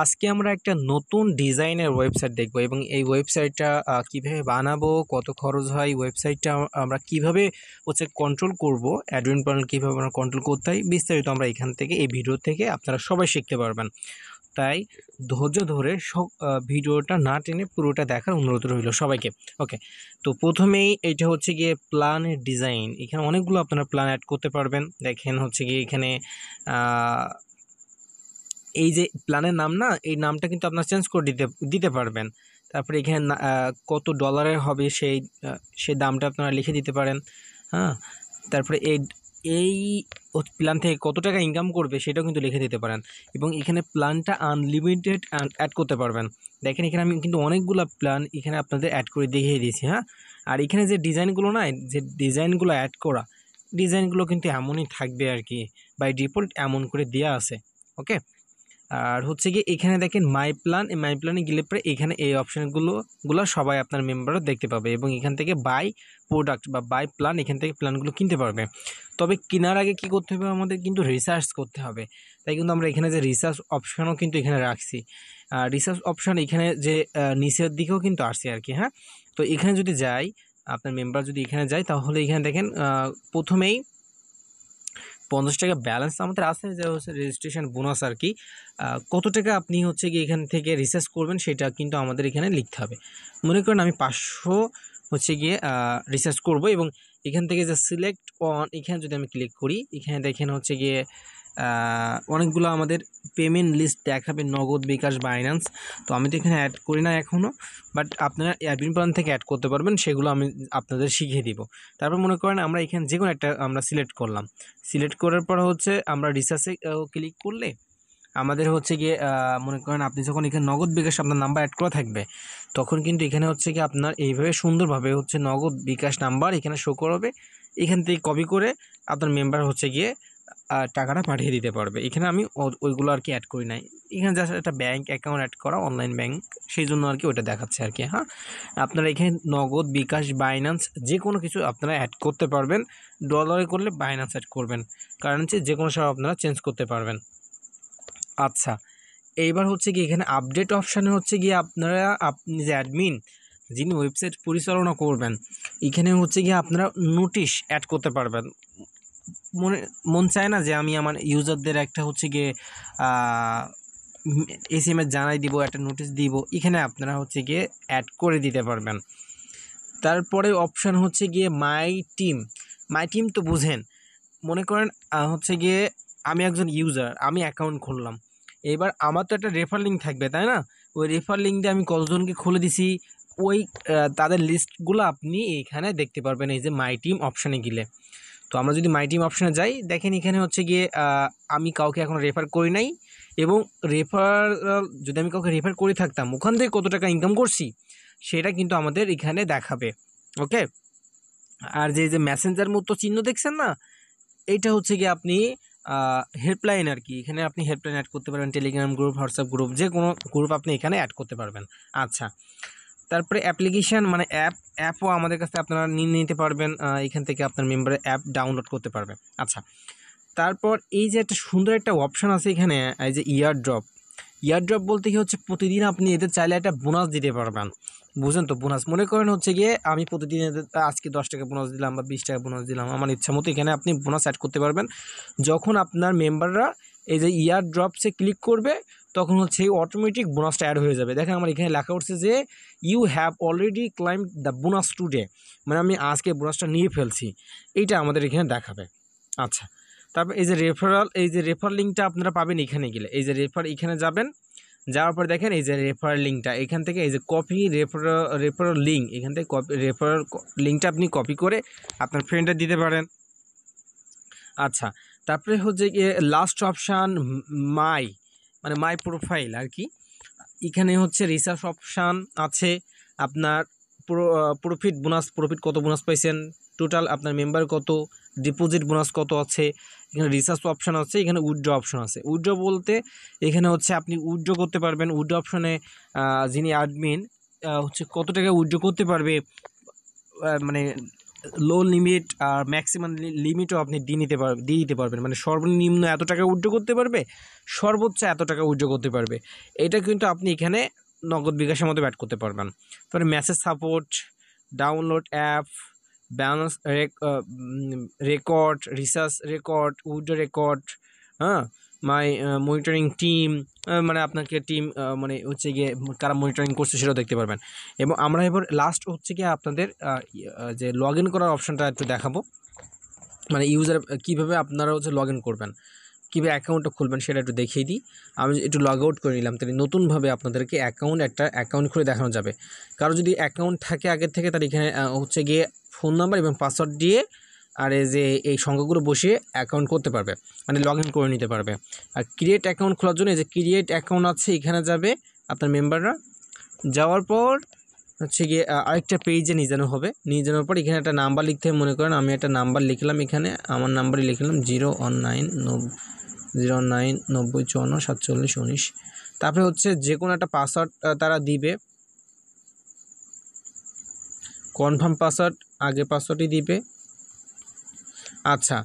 আজকে আমরা একটা নতুন ডিজাইনের ওয়েবসাইট দেখব এবং এই ওয়েবসাইটটা কিভাবে বানাবো, কত খরচ হয়, ওয়েবসাইটটা আমরা কিভাবে কন্ট্রোল করব, অ্যাডমিন প্যানেল কীভাবে আমরা কন্ট্রোল করতে হয়, বিস্তারিত আমরা এখান থেকে এই ভিডিও থেকে আপনারা সবাই শিখতে পারবেন। তাই ধৈর্য ধরে ভিডিওটা না টেনে পুরোটা দেখার অনুরোধ রইল সবাইকে। ওকে, তো প্রথমেই এটা হচ্ছে গিয়ে প্ল্যানের ডিজাইন। এখানে অনেকগুলো আপনারা প্ল্যান অ্যাড করতে পারবেন। দেখেন হচ্ছে গিয়ে এখানে এই যে প্ল্যানের নাম না, এই নামটা কিন্তু আপনারা চেঞ্জ করে দিতে পারবেন। তারপরে এখানে কত ডলারের হবে সেই দামটা আপনারা লিখে দিতে পারেন। হ্যাঁ, তারপরে এই প্ল্যান থেকে কত টাকা ইনকাম করবে সেটাও কিন্তু লিখে দিতে পারেন এবং এখানে প্ল্যানটা আনলিমিটেড অ্যাড করতে পারবেন। দেখেন এখানে আমি কিন্তু অনেকগুলো প্ল্যান এখানে আপনাদের অ্যাড করে দেখিয়ে দিয়েছি। হ্যাঁ, আর এখানে যে ডিজাইনগুলো না, যে ডিজাইনগুলো অ্যাড করা, ডিজাইনগুলো কিন্তু এমনই থাকবে আর কি, বাই ডিফল্ট এমন করে দেওয়া আছে। ওকে, আর হচ্ছে কি এখানে দেখেন মাই প্ল্যানে গেলে পরে এখানে এই অপশানগুলো সবাই আপনার মেম্বারও দেখতে পাবে এবং এখান থেকে বাই প্রোডাক্ট বা বাই প্ল্যান, এখান থেকে প্ল্যানগুলো কিনতে পারবে। তবে কেনার আগে কি করতে হবে, আমাদের কিন্তু রিসার্চ করতে হবে। তাই কিন্তু আমরা এখানে যে রিসার্চ অপশানও কিন্তু এখানে রাখছি। রিসার্চ অপশান এখানে যে নিচের দিকেও কিন্তু আসছে আর কি। হ্যাঁ, তো এখানে যদি যাই, আপনার মেম্বার যদি এখানে যায়, তাহলে এখানে দেখেন প্রথমেই 50 টাকা ব্যালেন্স আমাদের আছে, যে হচ্ছে রেজিস্ট্রেশন বোনাস আর কি। কত টাকা আপনি হচ্ছে কি এখান থেকে রিসার্চ করবেন সেটা কিন্তু আমাদের এখানে লিখতে হবে। মনে করেন আমি 500 হচ্ছে গিয়ে রিসার্চ করব এবং এখান থেকে যে সিলেক্ট অন, এখানে যদি আমি ক্লিক করি, এখানে দেখেন হচ্ছে গিয়ে অনেকগুলো আমাদের পেমেন্ট লিস্ট দেখাবে, নগদ, বিকাশ, বাইন্যান্স। তো আমি তো এখানে অ্যাড করি না এখনও, বাট আপনারা অ্যাডমিন প্ল্যান থেকে অ্যাড করতে পারবেন, সেগুলো আমি আপনাদের শিখিয়ে দিব। তারপর মনে করেন আমরা এখানে যে কোনো একটা আমরা সিলেক্ট করলাম। সিলেক্ট করার পর হচ্ছে আমরা রিসার্চে ক্লিক করলে আমাদের হচ্ছে গিয়ে মনে করেন আপনি যখন এখানে নগদ বিকাশ আপনার নাম্বার অ্যাড করা থাকবে, তখন কিন্তু এখানে হচ্ছে কি আপনার এইভাবে সুন্দরভাবে হচ্ছে নগদ বিকাশ নাম্বার এখানে শো করবে। এখান থেকে কপি করে আপনার মেম্বার হচ্ছে গিয়ে টাকাটা পাঠিয়ে দিতে পারবে। এখানে আমি ওইগুলো আর কি অ্যাড করি নাই, এখানে জাস্ট একটা ব্যাঙ্ক অ্যাকাউন্ট অ্যাড করা, অনলাইন ব্যাঙ্ক, সেই জন্য আর কি ওটা দেখাচ্ছে আর কি। হ্যাঁ, আপনারা এখানে নগদ, বিকাশ, বাইন্যান্স যে কোনো কিছু আপনারা অ্যাড করতে পারবেন। ডলারে করলে বাইন্যান্স অ্যাড করবেন, কারেন্সি যে কোনো সব আপনারা চেঞ্জ করতে পারবেন। আচ্ছা, এইবার হচ্ছে কি এখানে আপডেট অপশানে হচ্ছে গিয়ে আপনি যে অ্যাডমিন, যিনি ওয়েবসাইট পরিচালনা করবেন, এখানে হচ্ছে গিয়ে আপনারা নোটিশ অ্যাড করতে পারবেন। মন চায় না যে আমি আমার ইউজারদের একটা হচ্ছে গিয়ে SMS জানাই দিব, একটা নোটিশ দিব, এখানে আপনারা হচ্ছে গিয়ে অ্যাড করে দিতে পারবেন। তারপরে অপশান হচ্ছে গিয়ে মাই টিম তো বুঝেন। মনে করেন হচ্ছে গিয়ে আমি একজন ইউজার, আমি অ্যাকাউন্ট খুললাম, এবার আমার তো একটা রেফার লিঙ্ক থাকবে, তাই না? ওই রেফার লিঙ্ক দিয়ে আমি কতজনকে খুলে দিছি, ওই তাদের লিস্টগুলো আপনি এখানে দেখতে পারবেন এই যে মাই টিম অপশানে গেলে। তো আমরা যদি মাই টিম অপশানে যাই, দেখেন এখানে হচ্ছে গিয়ে আমি কাউকে এখন রেফার করি নাই, এবং যদি আমি কাউকে রেফার করে থাকতাম, ওখান থেকে কত টাকা ইনকাম করছি সেটা কিন্তু আমাদের এখানে দেখাবে। ওকে, আর যে মেসেঞ্জার মতো চিহ্ন দেখছেন না, এইটা হচ্ছে গিয়ে আপনি হেল্পলাইন আর কি। এখানে আপনি হেল্পলাইন অ্যাড করতে পারবেন, টেলিগ্রাম গ্রুপ, হোয়াটসঅ্যাপ গ্রুপ, যে কোনো গ্রুপ আপনি এখানে অ্যাড করতে পারবেন। আচ্ছা, তারপরে অ্যাপ্লিকেশান মানে অ্যাপও আমাদের কাছে আপনারা নিতে পারবেন, এখান থেকে আপনার মেম্বারের অ্যাপ ডাউনলোড করতে পারবেন। আচ্ছা, তারপর এই যে একটা সুন্দর একটা অপশান আছে এখানে, এই যে ইয়ারড্রপ বলতে কি হচ্ছে, প্রতিদিন আপনি এদের চাইলে একটা বোনাস দিতে পারবেন। বুঝেন তো? বোনাস মনে করেন হচ্ছে গিয়ে আমি প্রতিদিন এদের আজকে 10 টাকা বোনাস দিলাম বা 20 টাকা বোনাস দিলাম, আমার ইচ্ছা মতো এখানে আপনি বোনাস অ্যাড করতে পারবেন। যখন আপনার মেম্বাররা এই যে ইয়ারড্রপসে ক্লিক করবে, তখন হচ্ছে অটোমেটিক বোনাসটা অ্যাড হয়ে যাবে। দেখেন আমার এখানে লেখা উঠছে যে you have already claim the bonus today, মানে আমি আজকে বোনাসটা নিয়ে ফেলছি, এইটা আমাদের এখানে দেখাবে। আচ্ছা, তারপর এই যে রেফার লিঙ্কটা আপনারা পাবেন এখানে গেলে, এই যে এখানে যাবেন, যাওয়ার পর দেখেন এই যে রেফার লিঙ্কটা, এখান থেকে এই যে কপি রেফারাল লিঙ্ক, এখান থেকে রেফারাল লিঙ্কটা আপনি কপি করে আপনার ফ্রেন্ডে দিতে পারেন। আচ্ছা, তারপরে হচ্ছে গিয়ে লাস্ট অপশান মাই প্রোফাইল আর কি। এখানে হচ্ছে রিসার্চ অপশান আছে, আপনার প্রফিট কত বোনাস পাইছেন, টোটাল আপনার মেম্বার কত, ডিপোজিট বোনাস কত আছে, এখানে রিসার্চ অপশান আছে, এখানে উইথড্র অপশান আছে। উইথড্র বলতে এখানে হচ্ছে আপনি উইথড্র করতে পারবেন। উইথড্র অপশানে যিনি অ্যাডমিন হচ্ছে কত টাকা উইথড্র করতে পারবে, মানে লো লিমিট আর ম্যাক্সিমাম লিমিটও আপনি দিয়ে দিতে পারবেন, মানে সর্বনিম্ন এত টাকা উইথড্র করতে পারবে, সর্বোচ্চ এত টাকা উইথড্র করতে পারবে। এটা কিন্তু আপনি এখানে নগদ বিকাশের মতো অ্যাড করতে পারবেন। তারপরে message support, download app, balance record, research record, withdraw record, হ্যাঁ, মাই মনিটরিং টিম, মানে আপনাকে টিম মানে হচ্ছে গিয়ে কারা মনিটরিং করছে সেটাও দেখতে পারবেন। এবং আমরা এবার লাস্ট হচ্ছে গিয়ে আপনাদের যে লগ ইন করার অপশানটা একটু দেখাবো, মানে ইউজার কীভাবে আপনারা হচ্ছে লগ ইন করবেন, কীভাবে অ্যাকাউন্টটা খুলবেন সেটা একটু দেখিয়ে দিই। আমি একটু লগ আউট করে নিলাম, তাহলে নতুনভাবে আপনাদেরকে একটা অ্যাকাউন্ট খুলে দেখানো যাবে। কারো যদি অ্যাকাউন্ট থাকে আগের থেকে, তার এখানে হচ্ছে গিয়ে ফোন নাম্বার এবং পাসওয়ার্ড দিয়ে আর এই সংখ্যাগুলো বসিয়ে অ্যাকাউন্ট করতে পারবে, মানে লগ ইন করে নিতে পারবে। আর ক্রিয়েট অ্যাকাউন্ট খোলার জন্য যে ক্রিয়েট অ্যাকাউন্ট আছে এখানে যাবে আপনার মেম্বাররা, যাওয়ার পর হচ্ছে গিয়ে আরেকটা পেজে নিয়ে যাওয়া হবে। নিয়ে যাওয়ার পর এখানে একটা নাম্বার লিখতে হবে। মনে করেন আমি একটা নাম্বার লিখলাম, এখানে আমার নাম্বারই লিখলাম 01990544719। তারপরে হচ্ছে যে কোনো একটা পাসওয়ার্ড তারা দিবে, কনফার্ম পাসওয়ার্ড, আগে পাসওয়ার্ডই দিবে। আচ্ছা,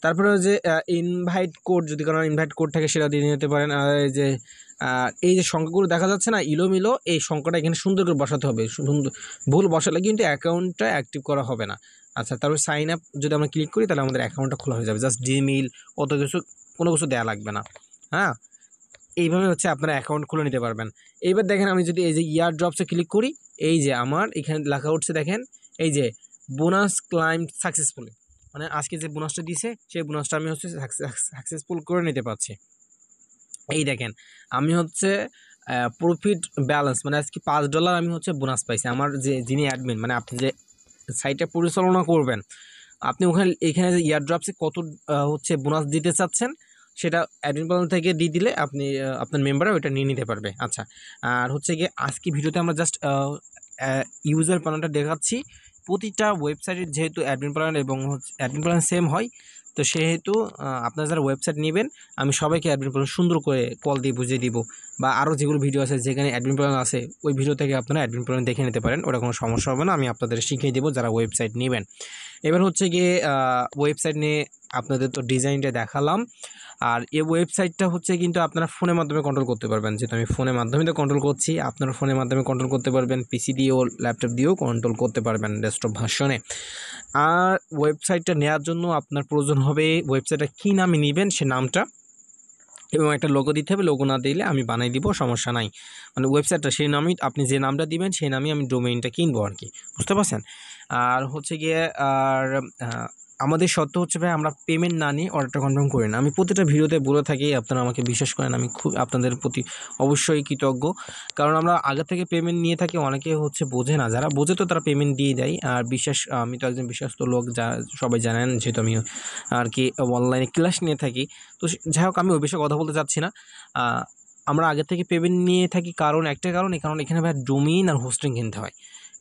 তারপরে যে ইনভাইট কোড, যদি কোনো ইনভাইট কোড থাকে সেটা দিয়ে নিতে পারেন। আর এই যে সংখ্যাগুলো দেখা যাচ্ছে না ইলোমিলো, এই সংখ্যাটা এখানে সুন্দর করে বসাতে হবে। সুন্দর ভুল বসালে কিন্তু অ্যাকাউন্টটা অ্যাক্টিভ করা হবে না। আচ্ছা, তারপরে সাইন আপ যদি আমরা ক্লিক করি তাহলে আমাদের অ্যাকাউন্টটা খোলা হয়ে যাবে। জাস্ট জিমেইল, কোনো কিছু দেওয়া লাগবে না। হ্যাঁ, এইভাবে হচ্ছে আপনারা অ্যাকাউন্ট খুলে নিতে পারবেন। এইবার দেখেন আমি যদি এই যে ইয়ার ড্রপসে ক্লিক করি, এই যে আমার এখানে লেখা উঠছে দেখেন, এই যে বোনাস ক্লাইম সাকসেসফুলি, মানে আজকে যে বোনাসটা দিছে সেই বোনাসটা আমি হচ্ছে সাকসেসফুল করে নিতে পারছি। এই দেখেন আমি হচ্ছে প্রফিট ব্যালেন্স, মানে আজকে $5 আমি হচ্ছে বোনাস পাইছি। আমার যিনি অ্যাডমিন, মানে আপনি যে সাইটটা পরিচালনা করবেন, আপনি এখানে যে ইয়ারড্রপসে কত হচ্ছে বোনাস দিতে চাচ্ছেন সেটা অ্যাডমিন প্ল্যান থেকে দিয়ে দিলে আপনি আপনার মেম্বাররা ওইটা নিয়ে নিতে পারবে। আচ্ছা, আর হচ্ছে গিয়ে আজকে ভিডিওতে আমরা জাস্ট ইউজার প্ল্যানটা দেখাচ্ছি। প্রতিটা ওয়েবসাইটের যেহেতু অ্যাডমিন প্ল্যান এবং অ্যাডমিন প্ল্যান সেম হয়, তো সেহেতু আপনারা যারা ওয়েবসাইট নেবেন আমি সবাইকে অ্যাডমিন প্ল্যান সুন্দর করে কল দিয়ে বুঝিয়ে দিব, বা আরও যেগুলো ভিডিও আছে যেখানে অ্যাডমিন প্ল্যান আছে ওই ভিডিও থেকে আপনারা অ্যাডমিন প্ল্যান দেখে নিতে পারেন, ওটা কোনো সমস্যা হবে না। আমি আপনাদের শিখিয়ে দেবো যারা ওয়েবসাইট নেবেন। এবার হচ্ছে গিয়ে ওয়েবসাইট নিয়ে আপনাদের তো ডিজাইনটা দেখালাম। আর এই ওয়েবসাইটটা হচ্ছে কিন্তু আপনারা ফোনের মাধ্যমে কন্ট্রোল করতে পারবেন, যেহেতু আমি ফোনের মাধ্যমে তো কন্ট্রোল করছি, আপনারা ফোনের মাধ্যমে কন্ট্রোল করতে পারবেন, পিসি দিয়েও ল্যাপটপ দিয়েও কন্ট্রোল করতে পারবেন ডেস্কটপ ভার্সনে। আর ওয়েবসাইটটা নেওয়ার জন্য আপনার প্রয়োজন হবে ওয়েবসাইটটা কী নামে নেবেন সে নামটা, এবং একটা লোগো দিতে হবে। লোগো না দিলে আমি বানাই দিব, সমস্যা নাই। মানে ওয়েবসাইটটা সেই নামই, আপনি যে নামটা দিবেন সেই নামই আমি ডোমেইনটা কিনবো আর কি, বুঝতে পারছেন। আর হচ্ছে গিয়ে আমাদের সত্য হচ্ছে ভাই আমরা পেমেন্ট না নিয়ে অর্ডারটা কনফার্ম করি না। আমি প্রতিটা ভিডিওতে বলে থাকি, আপনারা আমাকে বিশ্বাস করেন, আমি খুব আপনাদের প্রতি অবশ্যই কৃতজ্ঞ। কারণ আমরা আগে থেকে পেমেন্ট নিয়ে থাকি, অনেকে হচ্ছে বোঝে না, যারা বোঝে তো তারা পেমেন্ট দিয়ে দেয়। আর আমি তো একজন বিশ্বস্ত লোক, যা সবাই জানেন, যেহেতু আমি আর কি অনলাইনে ক্লাস নিয়ে থাকি। তো যাই হোক, আমি ওই বিষয়ে কথা বলতে চাচ্ছি না। আমরা আগে থেকে পেমেন্ট নিয়ে থাকি কারণ একটাই কারণ, কারণ এখানে ভাই ডোমেইন আর হোস্টিং কিনতে হয়।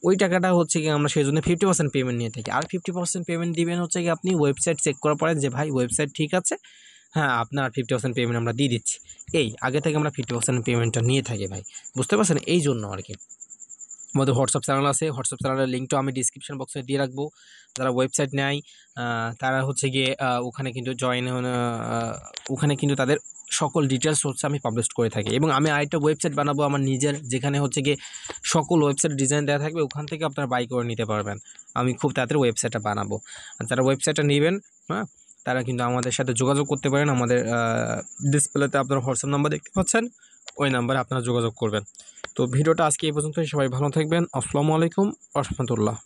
ওই টাকাটা হচ্ছে কি আমরা সেই জন্য 50% পেমেন্ট নিয়ে থাকি। আর 50% পেমেন্ট দিবেন হচ্ছে কি আপনি ওয়েবসাইট চেক করার পরে, যে ভাই ওয়েবসাইট ঠিক আছে, হ্যাঁ আপনার 50% পেমেন্ট আমরা দিয়ে দিচ্ছি। এই আগে থেকে আমরা 50% পেমেন্টটা নিয়ে থাকি ভাই, বুঝতে পারছেন। এই জন্য আর কি আমাদের হোয়াটসঅ্যাপ চ্যানেল আছে, হোয়াটসঅ্যাপ চ্যানেলের লিঙ্কটা আমি ডিসক্রিপশন বক্সে দিয়ে রাখবো। যারা ওয়েবসাইট নেয় তারা হচ্ছে গিয়ে ওখানে কিন্তু ওখানে কিন্তু তাদের সকল ডিটেলস হচ্ছে আমি পাবলিশ করে থাকি। এবং আমি আরেকটা ওয়েবসাইট বানাবো আমার নিজের, যেখানে হচ্ছে গিয়ে সকল ওয়েবসাইট ডিজাইন দেওয়া থাকবে, ওখান থেকে আপনারা বাই করে নিতে পারবেন। আমি খুব তাড়াতাড়ি ওয়েবসাইটটা বানাবো। আর যারা ওয়েবসাইটটা নেবেন, হ্যাঁ, তারা কিন্তু আমাদের সাথে যোগাযোগ করতে পারেন। আমাদের ডিসপ্লেতে আপনার হোয়াটসঅ্যাপ নাম্বার দেখতে পাচ্ছেন, ওই নাম্বারে আপনারা যোগাযোগ করবেন। তো ভিডিওটা আজকে এই পর্যন্তই। সবাই ভালো থাকবেন। আসসালামু আলাইকুম ওয়া রাহমাতুল্লাহ।